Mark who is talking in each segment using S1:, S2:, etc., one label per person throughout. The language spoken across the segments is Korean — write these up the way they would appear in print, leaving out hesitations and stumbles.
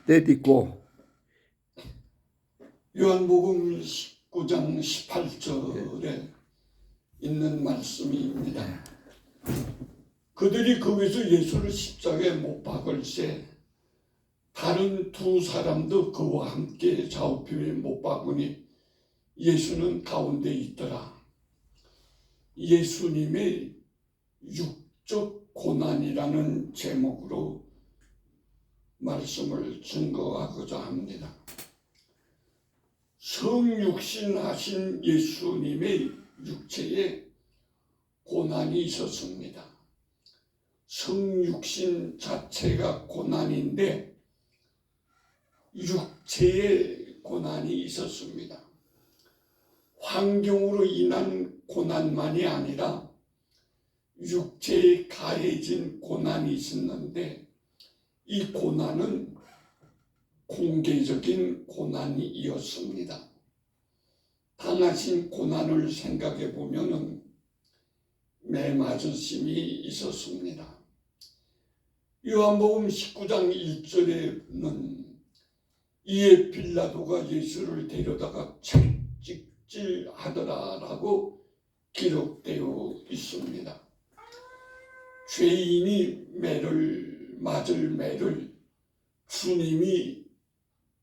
S1: 내딛고
S2: 요한복음 19장 18절에 있는 말씀입니다. 그들이 거기서 예수를 십자가에 못 박을세 다른 두 사람도 그와 함께 좌우편에 못 박으니 예수는 가운데 있더라. 예수님의 육적 고난이라는 제목으로 말씀을 증거하고자 합니다. 성육신 하신 예수님의 육체에 고난이 있었습니다. 성육신 자체가 고난인데 육체에 고난이 있었습니다. 환경으로 인한 고난만이 아니라 육체에 가해진 고난이 있었는데 이 고난은 공개적인 고난이었습니다. 당하신 고난을 생각해 보면 매맞으심이 있었습니다. 요한복음 19장 1절에는 이에 빌라도가 예수를 데려다가 채찍질하더라라고 기록되어 있습니다. 죄인이 맞을 매를 주님이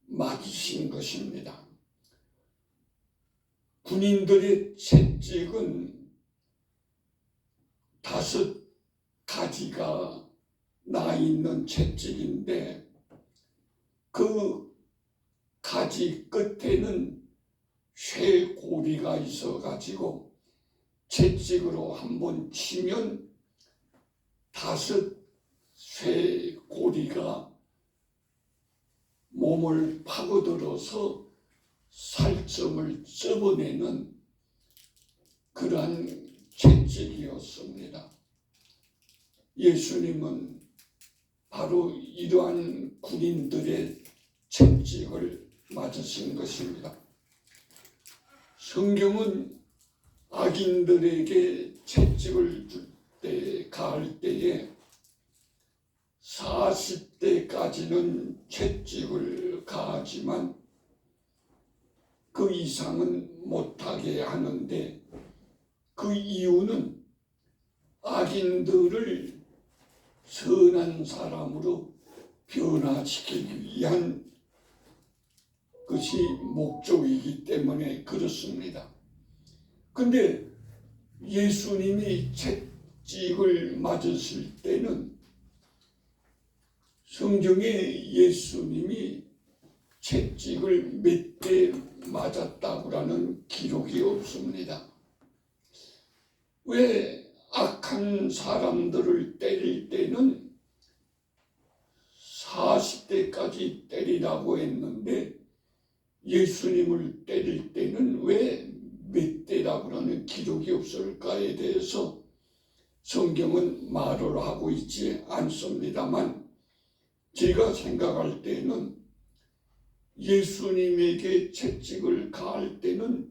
S2: 맞으신 것입니다. 군인들의 채찍은 5가지가 나 있는 채찍인데 그 가지 끝에는 쇠고리가 있어가지고 채찍으로 한번 치면 5 쇠고리가 몸을 파고들어서 살점을 접어내는 그러한 채찍이었습니다. 예수님은 바로 이러한 군인들의 채찍을 맞으신 것입니다. 성경은 악인들에게 채찍을 가할 때에 40대까지는 채찍을 가하지만 그 이상은 못하게 하는데 그 이유는 악인들을 선한 사람으로 변화시키기 위한 것이 목적이기 때문에 그렇습니다. 근데 예수님이 채찍을 맞으실 때는 성경에 예수님이 채찍을 몇 대 맞았다고라는 기록이 없습니다. 왜 악한 사람들을 때릴 때는 40대까지 때리라고 했는데 예수님을 때릴 때는 왜 몇 대라고 하는 기록이 없을까에 대해서 성경은 말을 하고 있지 않습니다만 제가 생각할 때는 예수님에게 채찍을 가할 때는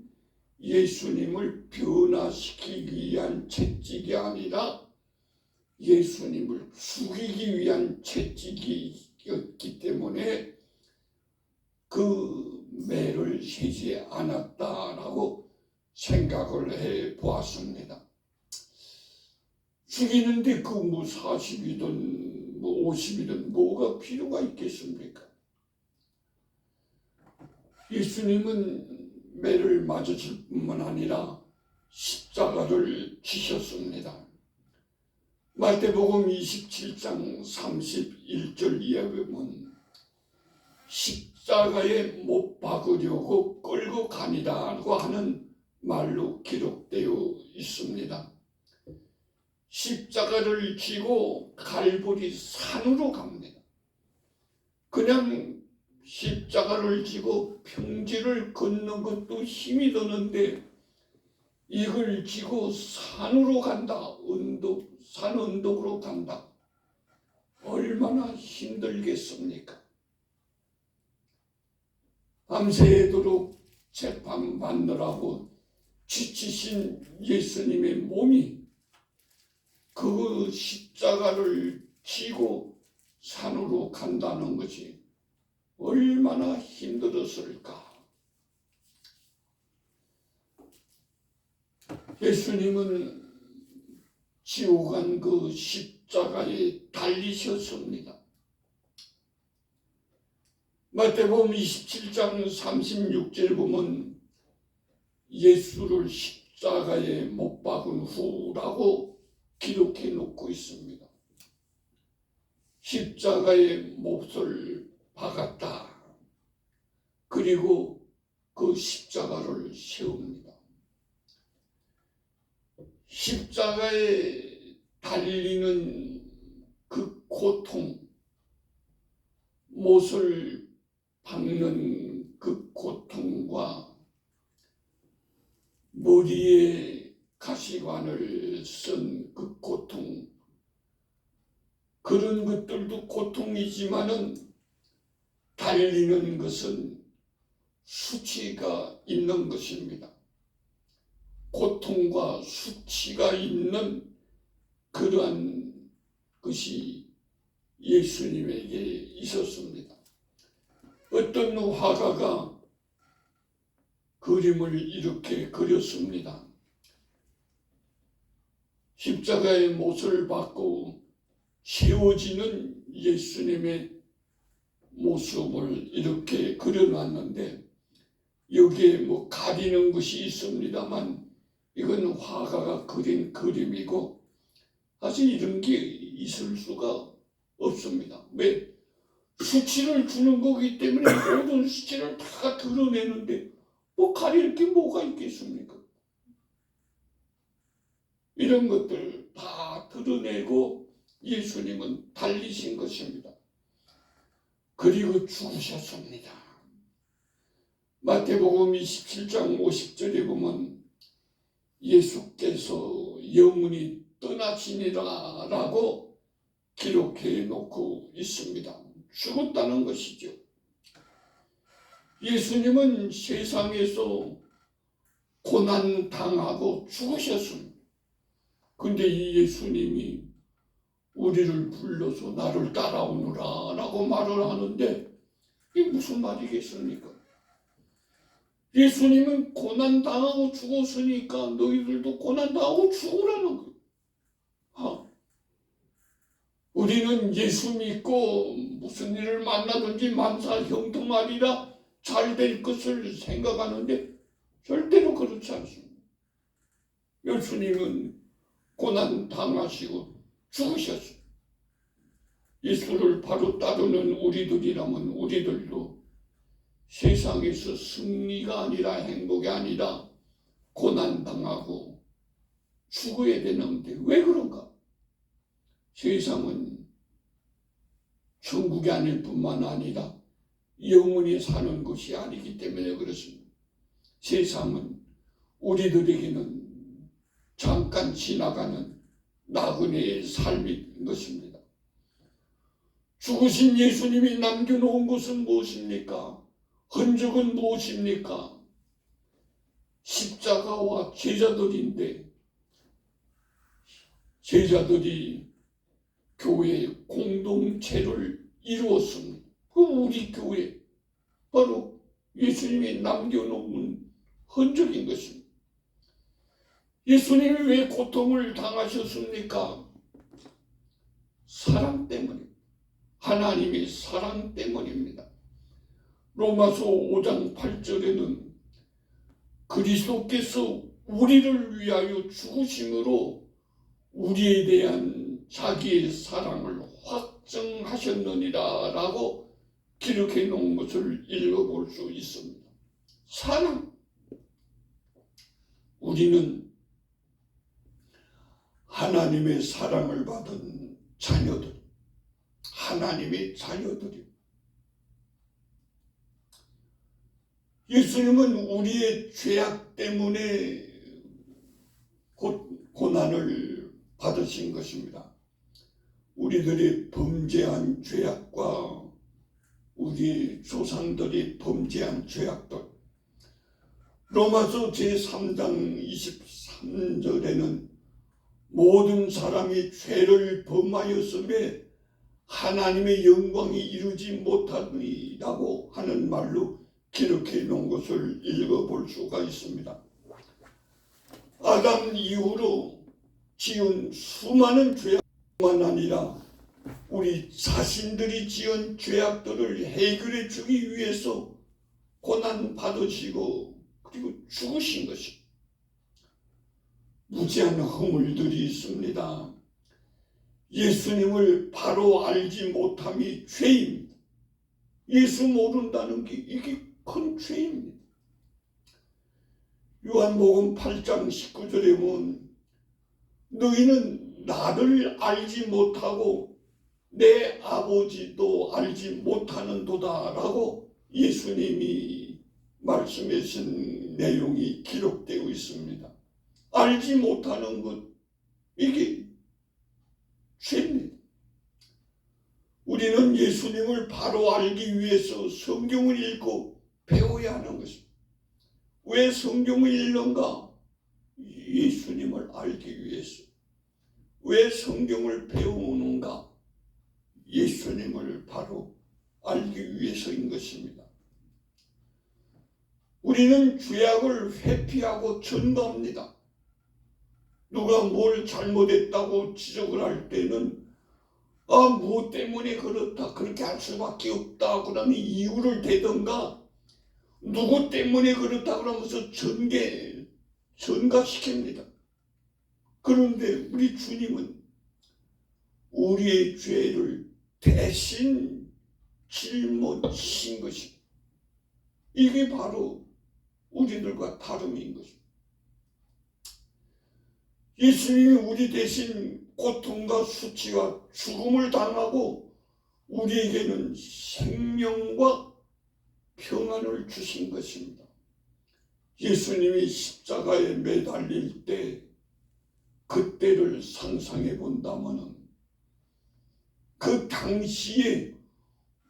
S2: 예수님을 변화시키기 위한 채찍이 아니라 예수님을 죽이기 위한 채찍이었기 때문에 그 매를 세지 않았다라고 생각을 해 보았습니다. 죽이는데 그 40이든 50이든 뭐가 필요가 있겠습니까? 예수님은 매를 맞으실 뿐만 아니라 십자가를 지셨습니다. 마태복음 27장 31절 이하에 보면 십자가에 못 박으려고 끌고 가니라고 하는 말로 기록되어 있습니다. 십자가를 지고 갈보리 산으로 갑니다. 그냥 십자가를 지고 평지를 걷는 것도 힘이 드는데 이걸 지고 산으로 간다. 산 언덕으로 간다. 얼마나 힘들겠습니까? 밤새도록 재판받느라고 지치신 예수님의 몸이 그 십자가를 지고 산으로 간다는 것이 얼마나 힘들었을까. 예수님은 지옥한 그 십자가에 달리셨습니다. 마태복음 27장 36절 보면 예수를 십자가에 못 박은 후라고 기록해 놓고 있습니다. 십자가에 못을 박았다. 그리고 그 십자가를 세웁니다. 십자가에 달리는 그 고통, 못을 박는 그 고통과 머리에 가시관을 쓴 그 고통, 그런 것들도 고통이지만은 달리는 것은 수치가 있는 것입니다. 고통과 수치가 있는 그러한 것이 예수님에게 있었습니다. 어떤 화가가 그림을 이렇게 그렸습니다. 십자가에 못을 박고 세워지는 예수님의 모습을 이렇게 그려놨는데 여기에 뭐 가리는 것이 있습니다만 이건 화가가 그린 그림이고 사실 이런 게 있을 수가 없습니다. 왜? 수치를 주는 거기 때문에 모든 수치를 다 드러내는데 뭐 가릴 게 뭐가 있겠습니까? 이런 것들 다 드러내고 예수님은 달리신 것입니다. 그리고 죽으셨습니다. 마태복음 27장 50절에 보면 예수께서 영원히 떠나시니라 라고 기록해 놓고 있습니다. 죽었다는 것이죠. 예수님은 세상에서 고난당하고 죽으셨습니다. 근데 이 예수님이 우리를 불러서 나를 따라오너라 라고 말을 하는데 이게 무슨 말이겠습니까? 예수님은 고난당하고 죽었으니까 너희들도 고난당하고 죽으라는 거예요. 우리는 예수 믿고 무슨 일을 만나든지 만사 형통하리라 잘 될 것을 생각하는데 절대로 그렇지 않습니다. 예수님은 고난당하시고 죽으셨어요. 예수를 바로 따르는 우리들이라면 우리들도 세상에서 승리가 아니라 행복이 아니라 고난당하고 죽어야 되는데 왜 그런가? 세상은 천국이 아닐 뿐만 아니라 영원히 사는 것이 아니기 때문에 그렇습니다. 세상은 우리들에게는 잠깐 지나가는 나그네의 삶인 것입니다. 죽으신 예수님이 남겨놓은 것은 무엇입니까? 흔적은 무엇입니까? 십자가와 제자들인데 제자들이 교회 공동체를 이루었습니다. 그 우리 교회 바로 예수님이 남겨놓은 흔적인 것입니다. 예수님이 왜 고통을 당하셨습니까? 사랑 때문입니다. 하나님의 사랑 때문입니다. 로마서 5장 8절에는 그리스도께서 우리를 위하여 죽으심으로 우리에 대한 자기의 사랑을 확증하셨느니라 라고 기록해 놓은 것을 읽어볼 수 있습니다. 사랑. 우리는 하나님의 사랑을 받은 자녀들, 하나님의 자녀들입니다. 예수님은 우리의 죄악 때문에 고난을 받으신 것입니다. 우리들이 범죄한 죄악과 우리 조상들이 범죄한 죄악들. 로마서 제3장 23절에는 모든 사람이 죄를 범하였음에 하나님의 영광이 이루지 못하리라고 하는 말로 기록해 놓은 것을 읽어볼 수가 있습니다. 아담 이후로 지은 수많은 죄악뿐만 아니라 우리 자신들이 지은 죄악들을 해결해 주기 위해서 고난 받으시고 그리고 죽으신 것이 무지한 허물들이 있습니다. 예수님을 바로 알지 못함이 죄입니다. 예수 모른다는 게 이게 큰 죄입니다. 요한복음 8장 19절에 보면 너희는 나를 알지 못하고 내 아버지도 알지 못하는도다 라고 예수님이 말씀하신 내용이 기록되어 있습니다. 알지 못하는 것, 이게 죄입니다. 우리는 예수님을 바로 알기 위해서 성경을 읽고 배워야 하는 것입니다. 왜 성경을 읽는가? 예수님을 알기 위해서. 왜 성경을 배우는가? 예수님을 바로 알기 위해서인 것입니다. 우리는 죄악을 회피하고 전가합니다. 누가 뭘 잘못했다고 지적을 할 때는 무엇 때문에 그렇다, 그렇게 할 수밖에 없다 그러면 이유를 대던가 누구 때문에 그렇다 그러면서 전가시킵니다. 그런데 우리 주님은 우리의 죄를 대신 짊어지신 것입니다. 이게 바로 우리들과 다름인 것입니다. 예수님이 우리 대신 고통과 수치와 죽음을 당하고 우리에게는 생명과 평안을 주신 것입니다. 예수님이 십자가에 매달릴 때 그때를 상상해 본다면 그 당시에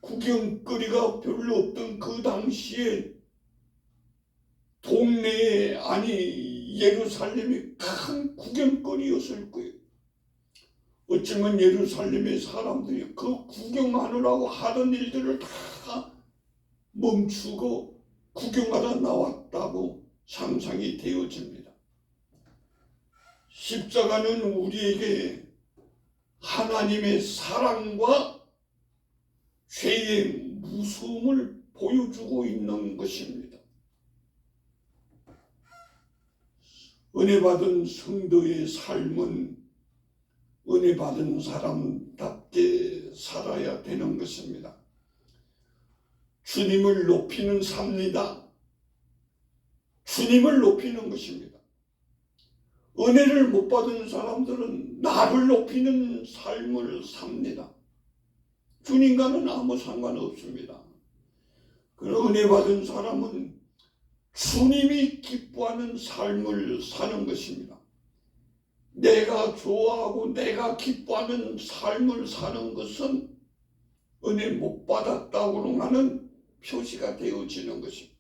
S2: 구경거리가 별로 없던 그 당시에 동네에 예루살렘이 큰 구경거리였을 거예요. 어쩌면 예루살렘의 사람들이 그 구경하느라고 하던 일들을 다 멈추고 구경하러 나왔다고 상상이 되어집니다. 십자가는 우리에게 하나님의 사랑과 죄의 무서움을 보여주고 있는 것입니다. 은혜 받은 성도의 삶은 은혜 받은 사람답게 살아야 되는 것입니다. 주님을 높이는 삽니다. 주님을 높이는 것입니다. 은혜를 못 받은 사람들은 나를 높이는 삶을 삽니다. 주님과는 아무 상관없습니다. 그러나 은혜 받은 사람은 주님이 기뻐하는 삶을 사는 것입니다. 내가 좋아하고 내가 기뻐하는 삶을 사는 것은 은혜 못 받았다고 하는 표시가 되어지는 것입니다.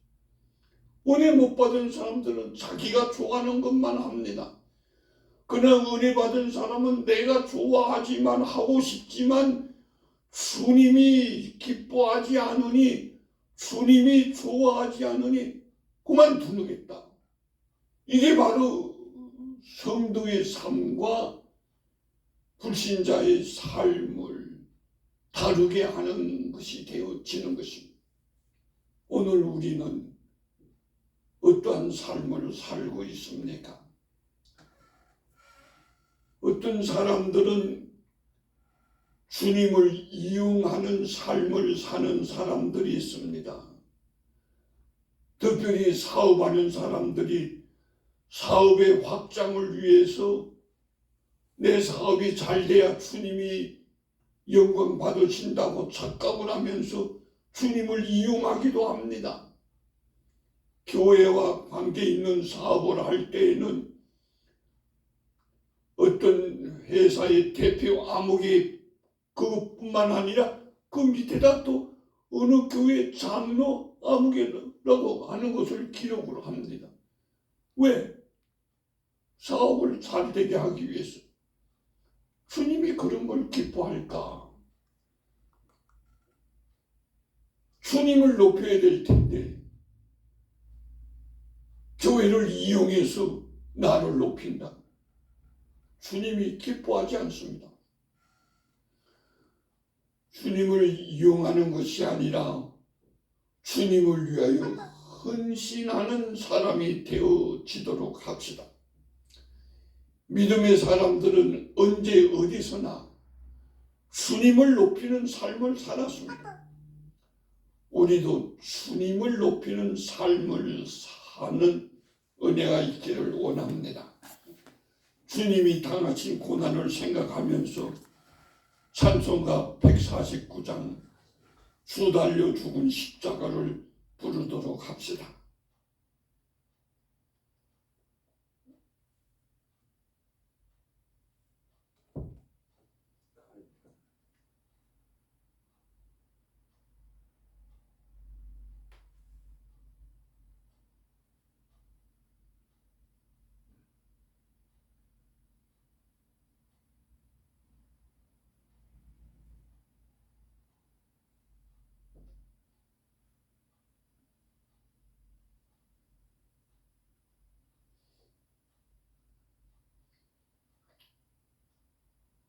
S2: 은혜 못 받은 사람들은 자기가 좋아하는 것만 합니다. 그러나 은혜 받은 사람은 내가 좋아하지만 하고 싶지만 주님이 기뻐하지 않으니 주님이 좋아하지 않으니 그만두겠다. 이게 바로 성도의 삶과 불신자의 삶을 다르게 하는 것이 되어지는 것입니다. 오늘 우리는 어떠한 삶을 살고 있습니까? 어떤 사람들은 주님을 이용하는 삶을 사는 사람들이 있습니다. 특별히 사업하는 사람들이 사업의 확장을 위해서 내 사업이 잘 돼야 주님이 영광 받으신다고 착각을 하면서 주님을 이용하기도 합니다. 교회와 관계 있는 사업을 할 때에는 어떤 회사의 대표 아무개 그것뿐만 아니라 그 밑에다 또 어느 교회 장로 아무개라고 하는 것을 기록을 합니다. 왜? 사업을 잘 되게 하기 위해서. 주님이 그런 걸 기뻐할까? 주님을 높여야 될 텐데 교회를 이용해서 나를 높인다. 주님이 기뻐하지 않습니다. 주님을 이용하는 것이 아니라 주님을 위하여 헌신하는 사람이 되어지도록 합시다. 믿음의 사람들은 언제 어디서나 주님을 높이는 삶을 살았습니다. 우리도 주님을 높이는 삶을 사는 은혜가 있기를 원합니다. 주님이 당하신 고난을 생각하면서 찬송가 149장 주 달려 죽은 십자가를 부르도록 합시다.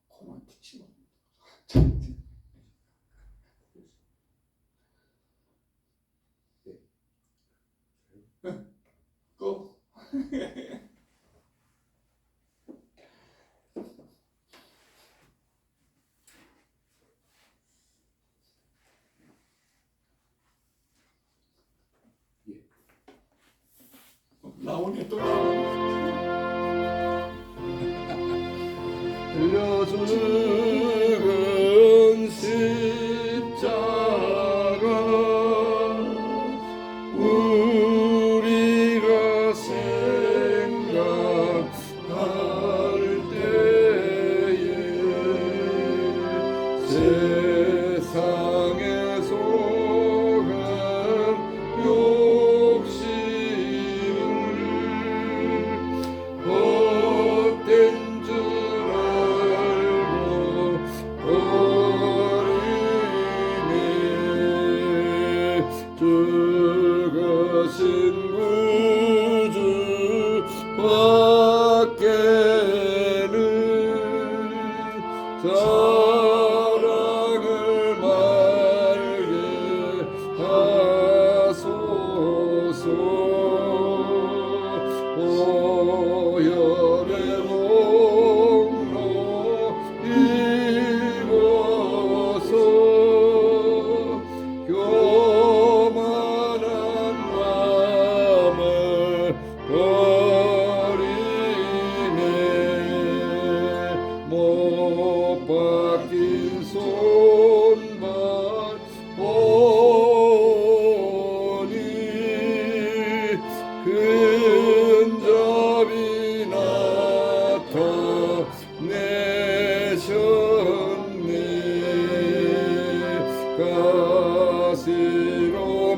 S2: 고만 듣지 마. 고. 나오네 또.
S1: 들려 죽은 십자가 우리가 생각할 때에 세상에 속은 욕심을 헛된 줄 죽으신 구주 밖에는 사랑을 말게 하소서. 오열의 롱로 입어서 교만한 마음을 버리네. 못 박힌 손발 보니 근접이 나타내셨네. 가시로